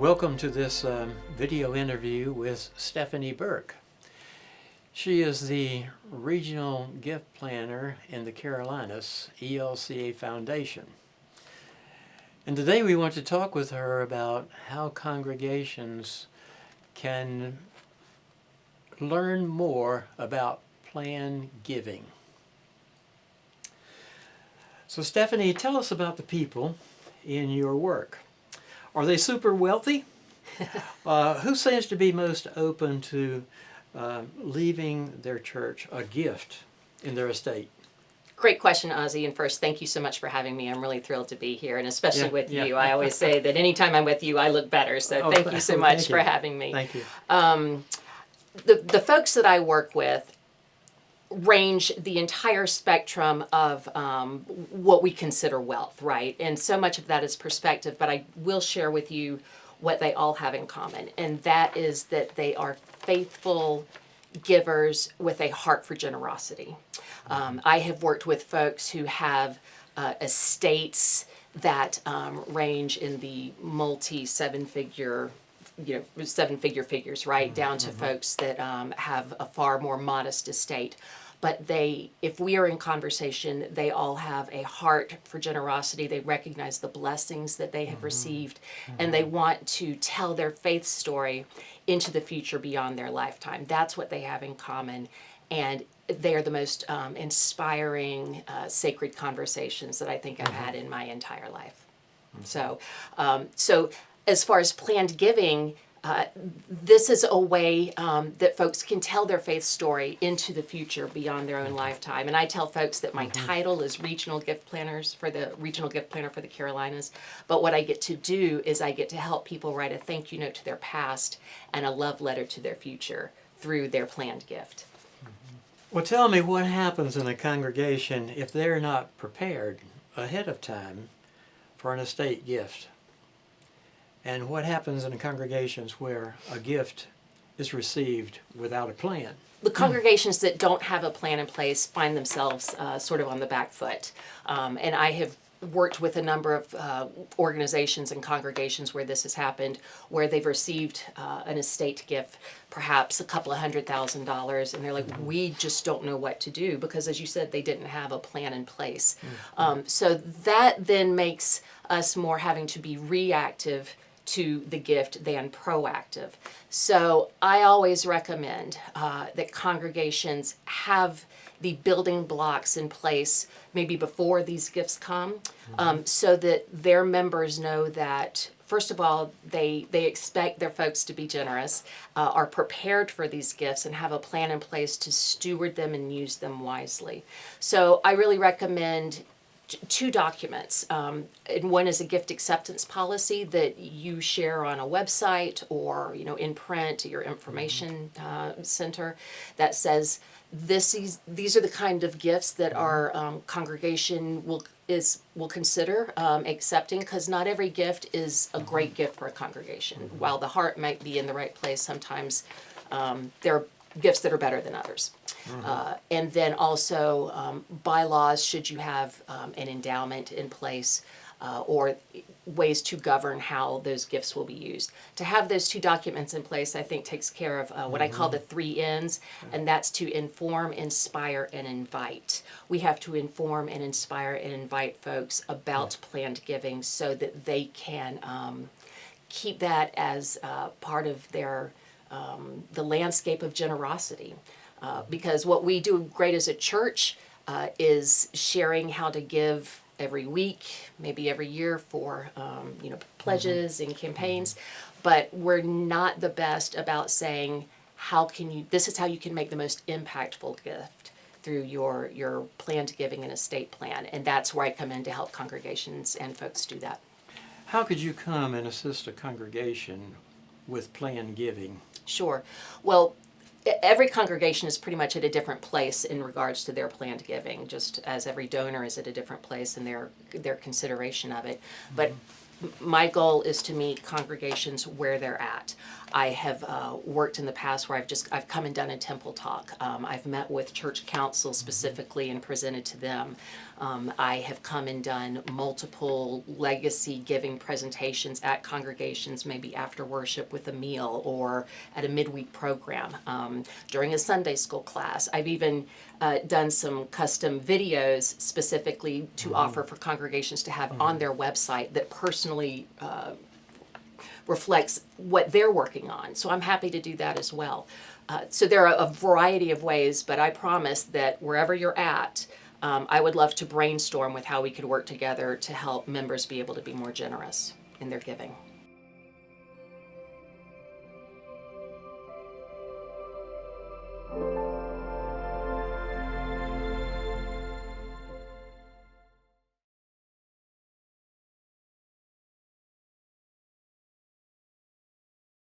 Welcome to this video interview with Stephanie Burke. She is the Regional Gift Planner in the Carolinas ELCA Foundation. And today we want to talk with her about how congregations can learn more about plan giving. So Stephanie, tell us about the people in your work. Are they super wealthy? Who seems to be most open to leaving their church a gift in their estate? Great question, Ozzie. And first, thank you so much for having me. I'm really thrilled to be here, and especially with you. I always say that anytime I'm with you, I look better. So thank you so much for having me. Thank you. The folks that I work with range the entire spectrum of what we consider wealth, right? And so much of that is perspective, but I will share with you what they all have in common, and that is that they are faithful givers with a heart for generosity. I have worked with folks who have estates that range in the seven-figure figures, right, down to folks that have a far more modest estate. But if we are in conversation, they all have a heart for generosity. They recognize the blessings that they have received, and they want to tell their faith story into the future beyond their lifetime. That's what they have in common, and they are the most inspiring, sacred conversations that I think I've had in my entire life. So as far as planned giving, this is a way that folks can tell their faith story into the future beyond their own lifetime. And I tell folks that my title is Regional Gift Planner for the Carolinas. But what I get to do is I get to help people write a thank you note to their past and a love letter to their future through their planned gift. Well, tell me what happens in a congregation if they're not prepared ahead of time for an estate gift. And what happens in congregations where a gift is received without a plan? The congregations that don't have a plan in place find themselves sort of on the back foot. And I have worked with a number of organizations and congregations where this has happened, where they've received an estate gift, perhaps a couple of $100,000, and they're like, we just don't know what to do, because as you said, they didn't have a plan in place. So that then makes us more having to be reactive to the gift than proactive. So I always recommend that congregations have the building blocks in place maybe before these gifts come, so that their members know that, first of all, they expect their folks to be generous, are prepared for these gifts, and have a plan in place to steward them and use them wisely. So I really recommend two documents. And one is a gift acceptance policy that you share on a website or in print at your information center that says these are the kind of gifts that our congregation will consider accepting, because not every gift is a great gift for a congregation. While the heart might be in the right place, sometimes there are gifts that are better than others. And then also bylaws, should you have an endowment in place, or ways to govern how those gifts will be used. To have those two documents in place, I think, takes care of what I call the 3 N's, and that's to inform, inspire, and invite. We have to inform and inspire and invite folks about planned giving so that they can keep that as part of their the landscape of generosity. Because what we do great as a church is sharing how to give every week, maybe every year for pledges and campaigns, but we're not the best about saying this is how you can make the most impactful gift through your planned giving and estate plan, and that's where I come in to help congregations and folks do that. How could you come and assist a congregation with planned giving? Sure. Well, every congregation is pretty much at a different place in regards to their planned giving, just as every donor is at a different place in their consideration of it. But my goal is to meet congregations where they're at. I have worked in the past where I've come and done a temple talk. I've met with church council specifically and presented to them. I have come and done multiple legacy giving presentations at congregations, maybe after worship with a meal or at a midweek program, during a Sunday school class. I've even done some custom videos specifically to offer for congregations to have on their website that personally reflects what they're working on. So I'm happy to do that as well. So there are a variety of ways, but I promise that wherever you're at, I would love to brainstorm with how we could work together to help members be able to be more generous in their giving.